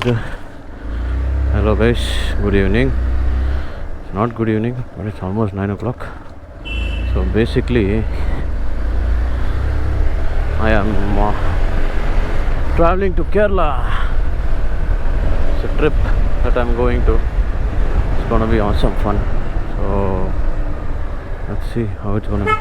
Okay. Hello guys, good evening. It's not good evening, but it's almost 9 o'clock. So basically, I am traveling to Kerala. It's a trip that I'm going to. It's gonna be awesome fun. So let's see how it's gonna be.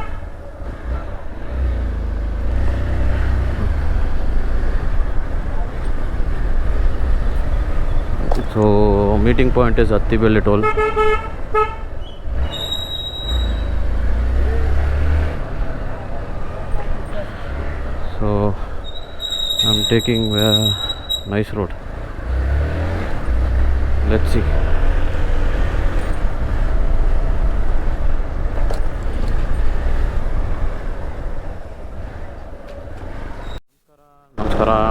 So meeting point is Attibele Toll. So I'm taking a nice road. Let's see.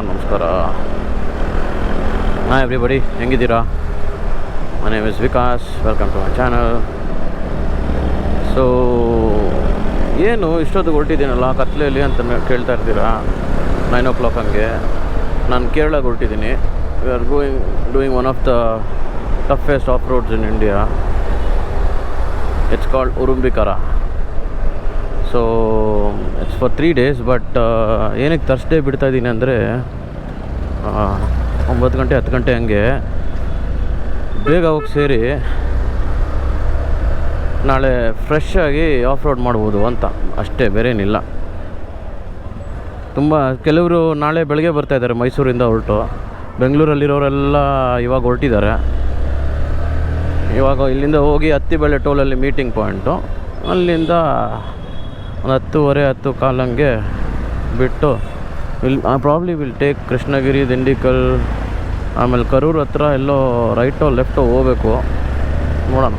ನಮಸ್ಕಾರ. Hi everybody, ಹೆಂಗಿದ್ದೀರಾ? My name is Vikas, welcome to my channel. So ಏನು ಇಷ್ಟೊತ್ತಿಗೆ ಹೊರಟಿದ್ದೀನಲ್ಲ ಕತ್ಲೆಯಲ್ಲಿ ಅಂತ ಕೇಳ್ತಾ ಇರ್ತೀರಾ. 9 o'clock ಹಂಗೆ ನಾನು ಕೇರಳಗೆ ಹೊರಟಿದ್ದೀನಿ. We are doing one of the toughest of roads in India. It's called Urumbikara. So it's for 3 days. But ಏನಕ್ಕೆ ಥರ್ಸ್ಡೇ ಬಿಡ್ತಾಯಿದ್ದೀನಿ ಅಂದರೆ 9 ಗಂಟೆ 10 ಗಂಟೆ ಹಂಗೆ ಬೇಗ ಹೋಗಿ ಸೇರಿ ನಾಳೆ ಫ್ರೆಶ್ ಆಗಿ ಆಫ್ ರೋಡ್ ಮಾಡ್ಬೋದು ಅಂತ ಅಷ್ಟೇ, ಬೇರೇನಿಲ್ಲ. ತುಂಬ ಕೆಲವರು ನಾಳೆ ಬೆಳಗ್ಗೆ ಬರ್ತಾಯಿದ್ದಾರೆ ಮೈಸೂರಿಂದ ಹೊರಟು. ಬೆಂಗಳೂರಲ್ಲಿರೋರೆಲ್ಲ ಇವಾಗ ಹೊರಟಿದ್ದಾರೆ. ಇವಾಗ ಇಲ್ಲಿಂದ ಹೋಗಿ ಅತ್ತಿಬೆಲೆ ಟೋಲಲ್ಲಿ ಮೀಟಿಂಗ್ ಪಾಯಿಂಟು, ಅಲ್ಲಿಂದ ಒಂದು 10:30 10:15 ಹಂಗೆ ಬಿಟ್ಟು ಪ್ರಾಬ್ಲಿ ವಿಲ್ ಟೇಕ್ ಕೃಷ್ಣಗಿರಿ, ದಿಂಡಿಕಲ್, ಆಮೇಲೆ ಕರೂರು ಹತ್ರ ಎಲ್ಲೋ ರೈಟೋ ಲೆಫ್ಟೋ ಹೋಗಬೇಕು, ನೋಡೋಣ.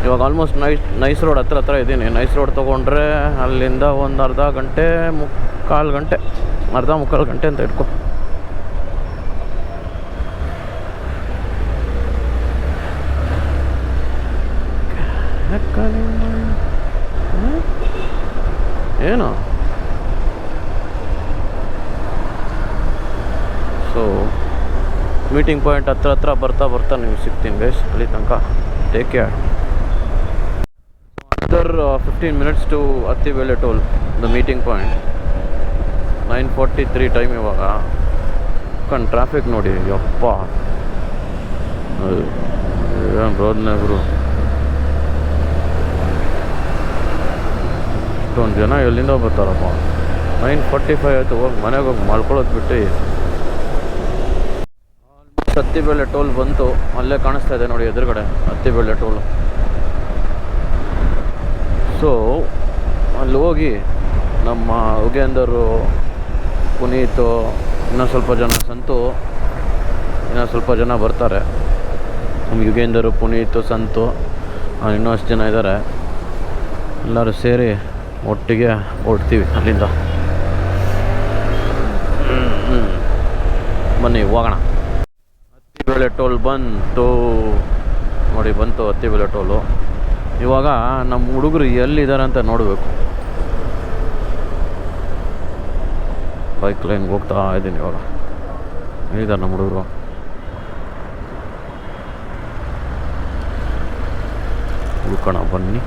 ಇವಾಗ ಆಲ್ಮೋಸ್ಟ್ ನೈಸ್ ರೋಡ್ ಹತ್ರ ಇದ್ದೀನಿ. ನೈಸ್ ರೋಡ್ ತೊಗೊಂಡ್ರೆ ಅಲ್ಲಿಂದ ಒಂದು ಅರ್ಧ ಮುಕ್ಕಾಲು ಗಂಟೆ ಅಂತ ಇಟ್ಕೊ. ಏನು ಸೊ ಮೀಟಿಂಗ್ ಪಾಯಿಂಟ್ ಹತ್ರ ಬರ್ತಾ ನಿಮ್ಗೆ ಸಿಗ್ತೀನಿ ಗೈಸ್. ಅಲ್ಲಿ ತನಕ take care. Other 15 minutes to Attibele toll, the meeting point. 9:43 time ಇವಾಗ. ಟ್ರಾಫಿಕ್ ನೋಡಿ, ಯಪ್ಪ ಏನು ರೋಡ್ನೇ ಗುರು. ಇಷ್ಟೊಂದು ಜನ ಎಲ್ಲಿಂದ ಬರ್ತಾರಪ್ಪ. 9:45 ಆಯಿತು, ಹೋಗಿ ಮನೆಗೆ ಹೋಗಿ ಮಾಡ್ಕೊಳ್ಳೋದು ಬಿಟ್ಟು ಅತ್ತಿಬೆಲೆ ಟೋಲ್ ಬಂತು. ಅಲ್ಲೇ ಕಾಣಿಸ್ತಾ ಇದೆ ನೋಡಿ ಎದುರುಗಡೆ ಅತ್ತಿಬೆಲೆ ಟೋಲು. ಸೊ ಅಲ್ಲಿ ಹೋಗಿ ನಮ್ಮ ಉಗೇಂದರು, ಪುನೀತು, ಇನ್ನೊಂದು ಸ್ವಲ್ಪ ಜನ, ಸಂತು, ಇನ್ನೊಂದು ಸ್ವಲ್ಪ ಜನ ಬರ್ತಾರೆ. ನಮ್ಮ ಯುಗೇಂದರು, ಪುನೀತು, ಸಂತು, ಇನ್ನೊಷ್ಟು ಜನ ಇದ್ದಾರೆ. ಎಲ್ಲರೂ ಸೇರಿ ಒಟ್ಟಿಗೆ ಹೊರಡ್ತೀವಿ ಅಲ್ಲಿಂದ. ಬನ್ನಿ ಹೋಗೋಣ. ಅತ್ತಿಬೆಲೆ ಟೋಲ್ ಬಂತು ನೋಡಿ, ಬಂತು ಅತ್ತಿಬೆಲೆ ಟೋಲು. ಇವಾಗ ನಮ್ಮ ಹುಡುಗರು ಎಲ್ಲಿದ್ದಾರೆ ಅಂತ ನೋಡಬೇಕು. ಬೈಕ್ ಲೈನ್ಗೆ ಹೋಗ್ತಾ ಇದ್ದೀನಿ ಇವಾಗ. ಎಲ್ಲಿದ್ದಾರೆ ನಮ್ಮ ಹುಡುಗರು? ಹುಡ್ಕೋಣ ಬನ್ನಿ.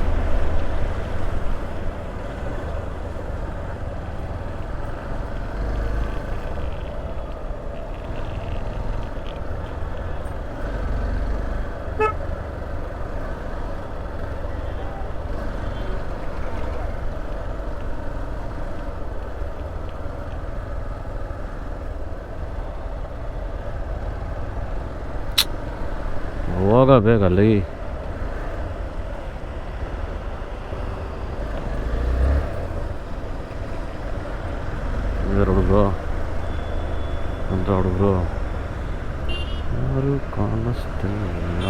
ಹೋಗಬೇಕಲ್ಲಿ. ಹುಡುಗರು ಅಂತ ಹುಡುಗರು ಯಾರು ಕಾಣಿಸ್ತಿಲ್ಲ.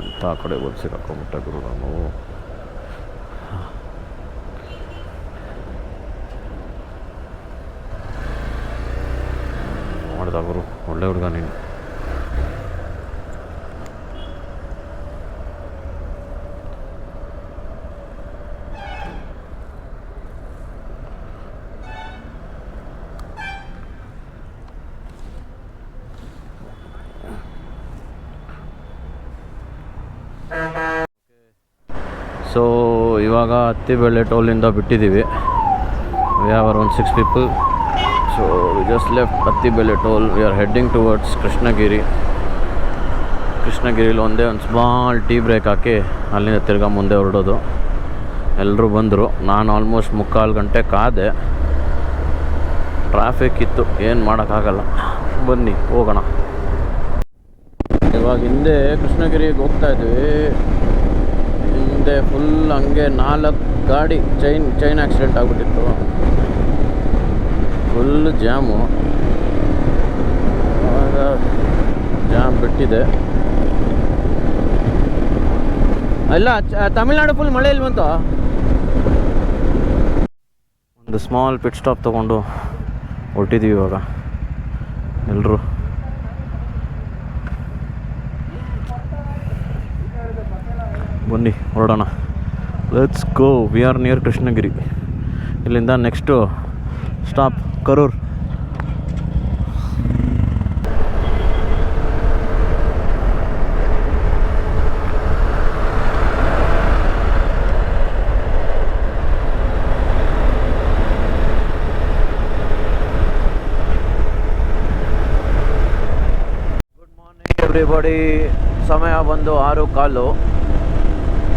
ಎಂಥ ಕಡೆ ಓದಿಸಿರಾಕೊಂಬಿಟ್ಟ ಗುರು ನಾವು. ಮಾಡ್ದ ಗುರು, ಒಳ್ಳೆ ಹುಡುಗ ನೀನು. ಸೊ ಇವಾಗ ಹತ್ತಿಬೆಳೆ ಟೋಲಿಂದ ಬಿಟ್ಟಿದ್ದೀವಿ. We have around 6 people. So we just left Attibele toll. We are heading towards Krishnagiri. ಕೃಷ್ಣಗಿರಿಲಿ ಒಂದೇ ಒಂದು ಸ್ಮಾಲ್ ಟೀ ಬ್ರೇಕ್ ಹಾಕಿ ಅಲ್ಲಿಂದ ತಿರ್ಗಾ ಮುಂದೆ ಹೊರಡೋದು. ಎಲ್ಲರೂ ಬಂದರು. ನಾನು ಆಲ್ಮೋಸ್ಟ್ 3/4 ಗಂಟೆ ಕಾದೆ. ಟ್ರಾಫಿಕ್ ಇತ್ತು, ಏನು ಮಾಡೋಕ್ಕಾಗಲ್ಲ. ಬನ್ನಿ ಹೋಗೋಣ. ಇವಾಗ ಹಿಂದೆ ಕೃಷ್ಣಗಿರಿಗೆ ಹೋಗ್ತಾ ಇದ್ವಿ. ಹಿಂದೆ ಫುಲ್ ಹಂಗೆ 4 ಗಾಡಿ ಚೈನ್ ಆಕ್ಸಿಡೆಂಟ್ ಆಗಿಬಿಟ್ಟಿತ್ತು. Full jam. ಆವಾಗ ಜಾಮ್ ಬಿಟ್ಟಿದೆ. ಅಲ್ಲ, ತಮಿಳ್ನಾಡು ಫುಲ್ ಮಳೆ ಇಲ್ಲಿ ಬಂತು. ಒಂದು ಸ್ಮಾಲ್ ಪಿಟ್ ಸ್ಟಾಪ್ ತೊಗೊಂಡು ಹೊರಟಿದ್ದೀವಿ ಇವಾಗ ಎಲ್ಲರೂ. ಬನ್ನಿ ಹೊರಡೋಣ. Let's go. We are near Krishnagiri. ಇಲ್ಲಿಂದ ನೆಕ್ಸ್ಟು ಸ್ಟಾಪ್ ಕರೂರ್. ಎವ್ರಿಬಡಿ. ಸಮಯ ಬಂದು 6:15.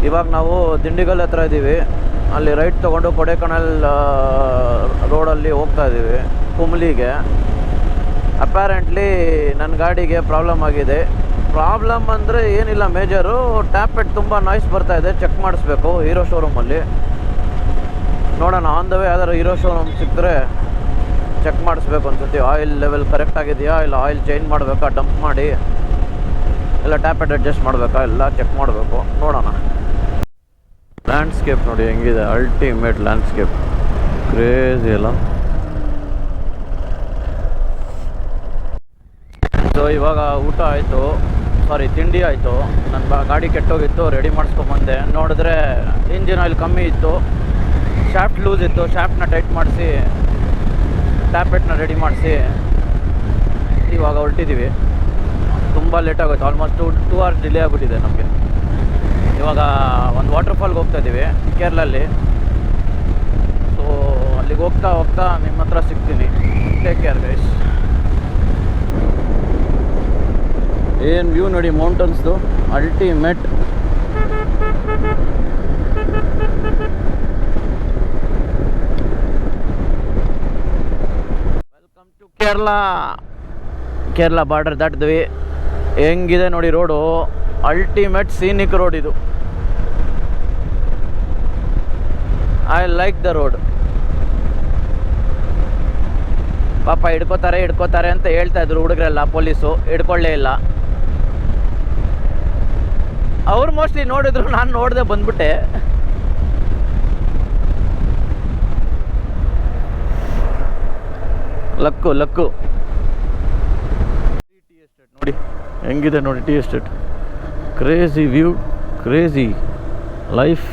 ಇವಾಗ ನಾವು ದಿಂಡಿಗಲ್ ಹತ್ರ ಇದ್ದೀವಿ. ಅಲ್ಲಿ ರೈಟ್ ತೊಗೊಂಡು ಕೊಡೈಕನಾಲ್ ರೋಡಲ್ಲಿ ಹೋಗ್ತಾ ಇದ್ದೀವಿ ಕುಮ್ಲಿಗೆ. ಅಪ್ಯಾರೆಂಟ್ಲಿ ನನ್ನ ಗಾಡಿಗೆ ಪ್ರಾಬ್ಲಮ್ ಆಗಿದೆ. ಪ್ರಾಬ್ಲಮ್ ಅಂದರೆ ಏನಿಲ್ಲ ಮೇಜರು. ಟ್ಯಾಪ್ ಪೆಟ್ ತುಂಬ ನಾಯ್ಸ್ ಬರ್ತಾ ಇದೆ. ಚೆಕ್ ಮಾಡಿಸ್ಬೇಕು ಹೀರೋ ಶೋರೂಮಲ್ಲಿ. ನೋಡೋಣ, ಆನ್ ದ ವೇ ಯಾವ್ದಾದ್ರು ಹೀರೋ ಶೋರೂಮ್ ಸಿಕ್ಕಿದ್ರೆ ಚೆಕ್ ಮಾಡಿಸ್ಬೇಕು ಅನ್ಸುತ್ತೆ. ಆಯಿಲ್ ಲೆವೆಲ್ ಕರೆಕ್ಟ್ ಆಗಿದೆಯಾ, ಇಲ್ಲ ಆಯಿಲ್ ಚೇಂಜ್ ಮಾಡಬೇಕಾ, ಡಂಪ್ ಮಾಡಿ, ಎಲ್ಲ ಟ್ಯಾಪ್ ಪೆಟ್ ಅಡ್ಜಸ್ಟ್ ಮಾಡಬೇಕಾ, ಎಲ್ಲ ಚೆಕ್ ಮಾಡಬೇಕು. ನೋಡೋಣ. ಲ್ಯಾಂಡ್ಸ್ಕೇಪ್ ನೋಡಿ ಹೆಂಗಿದೆ. Ultimate landscape. ಕ್ರೇಜಿ ಅಲ್ಲ. ಸೊ ಇವಾಗ ಊಟ ಆಯಿತು, ತಿಂಡಿ ಆಯಿತು. ನನ್ನ ಗಾಡಿ ಕೆಟ್ಟೋಗಿತ್ತು, ರೆಡಿ ಮಾಡಿಸ್ಕೊಂಬಂದೆ. ನೋಡಿದ್ರೆ ಇಂಜಿನ್ ಆಯಿಲ್ ಕಮ್ಮಿ ಇತ್ತು, ಶಾಫ್ಟ್ ಲೂಸ್ ಇತ್ತು. ಶಾಫ್ಟ್ನ ಟೈಟ್ ಮಾಡಿಸಿ ಟ್ಯಾಪ್ ಪೆಟ್ನ ರೆಡಿ ಮಾಡಿಸಿ ಇವಾಗ ಹೊರಟಿದ್ದೀವಿ. ತುಂಬ ಲೇಟ್ ಆಗೋಯ್ತು. ಆಲ್ಮೋಸ್ಟ್ 2 hours ಡಿಲೇ ಆಗಿಬಿಟ್ಟಿದೆ ನಮಗೆ. ಇವಾಗ ಒಂದು ವಾಟರ್ಫಾಲ್ಗೆ ಹೋಗ್ತಾ ಇದ್ದೀವಿ ಕೇರಳಲ್ಲಿ. ಸೊ ಅಲ್ಲಿಗೆ ಹೋಗ್ತಾ ನಿಮ್ಮ ಹತ್ರ ಸಿಗ್ತೀನಿ. Take care guys. ಏನು ವ್ಯೂ ನೋಡಿ ಮೌಂಟನ್ಸ್ದು. Ultimate. Welcome to Kerala border ದಾಟಿದ್ವಿ. ಹೆಂಗಿದೆ ನೋಡಿ ರೋಡು. ಅಲ್ಟಿಮೇಟ್ ಸೀನಿಕ್ ರೋಡ್ ಇದು. I like the road. ಪಾಪ ಹಿಡ್ಕೋತಾರೆ ಅಂತ ಹೇಳ್ತಾ ಇದ್ರು ಹುಡುಗರೆಲ್ಲ. ಪೊಲೀಸು ಹಿಡ್ಕೊಳ್ಳೇ ಇಲ್ಲ. ಅವ್ರು ಮೋಸ್ಟ್ಲಿ ನೋಡಿದ್ರು, ನಾನು ನೋಡದೆ ಬಂದ್ಬಿಟ್ಟೆ. ಲಕ್ಕು ನೋಡಿ ಹೆಂಗಿದೆ ನೋಡಿ tea estate. Crazy view, crazy life.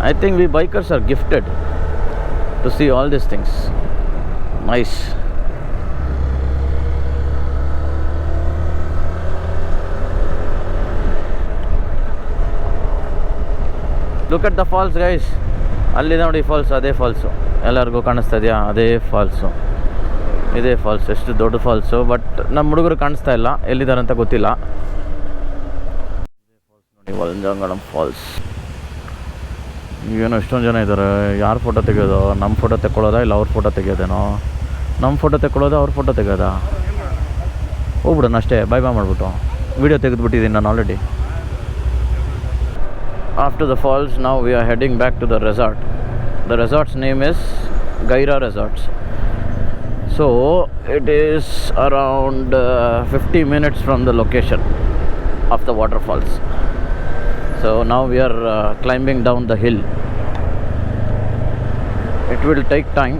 I think we bikers are gifted to see all these things. Nice. Look at the falls guys. ಅಲ್ಲಿ ನೋಡಿ ಫಾಲ್ಸ್. ಅದೇ ಫಾಲ್ಸು ಎಲ್ಲರಿಗೂ ಕಾಣಿಸ್ತಾ ಇದೆಯಾ? ಅದೇ ಫಾಲ್ಸು. ಇದೇ ಫಾಲ್ಸ್. ಎಷ್ಟು ದೊಡ್ಡ ಫಾಲ್ಸು. ಬಟ್ ನಮ್ಮ ಹುಡುಗರು ಕಾಣಿಸ್ತಾ ಇಲ್ಲ, ಎಲ್ಲಿದ್ದಾರೆ ಅಂತ ಗೊತ್ತಿಲ್ಲ. ನೋಡಿ ವಲಂಜಾಂಗಣಂ ಫಾಲ್ಸ್. ಏನೋ ಎಷ್ಟೊಂದು ಜನ ಇದ್ದಾರೆ. ಯಾರು ಫೋಟೋ ತೆಗೆಯೋದು? ನಮ್ಮ ಫೋಟೋ ತೆಕ್ಕೊಳ್ಳೋದಾ, ಇಲ್ಲ ಅವ್ರ ಫೋಟೋ ತೆಗೆಯೋದೇನೋ? ನಮ್ಮ ಫೋಟೋ ತೆಕ್ಕೊಳ್ಳೋದಾ, ಅವ್ರ ಫೋಟೋ ತೆಗೆಯೋದಾ? ಹೋಗ್ಬಿಡೋಣ ಅಷ್ಟೇ. ಬಾಯ್ ಮಾಡಿಬಿಟ್ಟು ವೀಡಿಯೋ ತೆಗೆದುಬಿಟ್ಟಿದ್ದೀನಿ ನಾನು already. After the falls, now we are heading back to the resort. The resort's name is Gaira Resorts. So it is around 50 minutes from the location of the waterfalls. So now we are climbing down the hill. It will take time,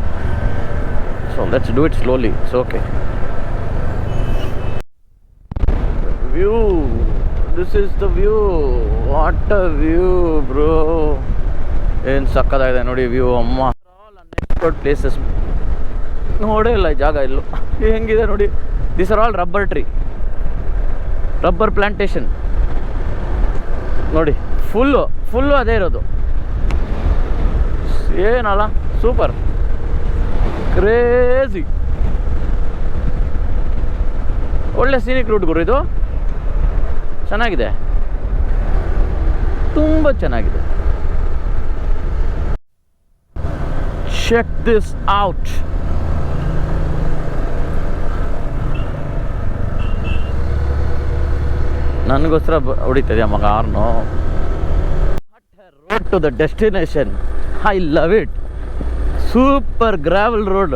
so let's do it slowly. It's okay. View. This is the view. What a view, bro. ಏನು ಸಕ್ಕತ್ತಾಗಿದೆ ನೋಡಿ view. ಅಮ್ಮ, unexplored places ನೋಡೇ ಇಲ್ಲ ಜಾಗ ಇಲ್ಲೂ. ಹೆಂಗಿದೆ ನೋಡಿ. This are all rubber tree, rubber plantation ನೋಡಿ. ಫುಲ್ಲು ಅದೇ ಇರೋದು. ಏನಲ್ಲ, ಸೂಪರ್ ಕ್ರೇಜಿ. ಒಳ್ಳೆ ಸೀನಿಕ್ ರೂಟ್ ಗುರು, ಇದು ಚೆನ್ನಾಗಿದೆ, ತುಂಬ ಚೆನ್ನಾಗಿದೆ. Check this out. ನನಗೋಸ್ಕರ ಹೊಡಿತದೆ ಮಗ ಆರ್ನು. Road to the destination, I love it. Super gravel road.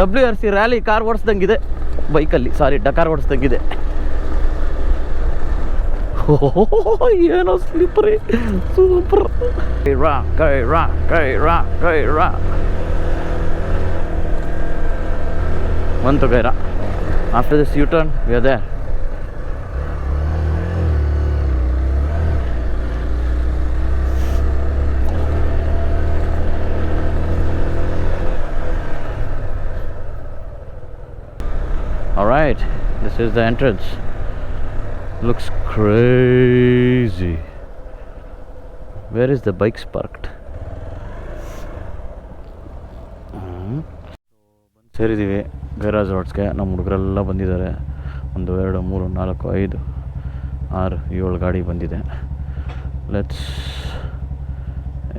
WRC rally car ಓಡಿಸ್ದಂಗಿದೆ ಬೈಕಲ್ಲಿ, ಸಾರಿ ಡಕಾರ್ ಓಡಿಸ್ದಂಗಿದೆ. ಏನೋ ಸ್ಲಿಪ್ಪರಿ, ಸೂಪರ್. ಬಂತು ಗೈರ. After this U turn we are there. Alright, this is the entrance. Looks crazy. Where is the bikes parked? ಸೇರಿದ್ದೀವಿ ಗೈರಾಜ್ ರೋಡ್ಸ್ಗೆ. ನಮ್ಮ ಹುಡುಗರೆಲ್ಲ ಬಂದಿದ್ದಾರೆ. 1 2 3 4 5 6 7 ಗಾಡಿ ಬಂದಿದೆ. Let's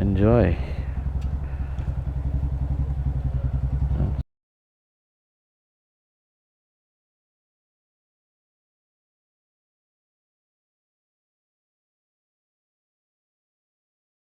enjoy.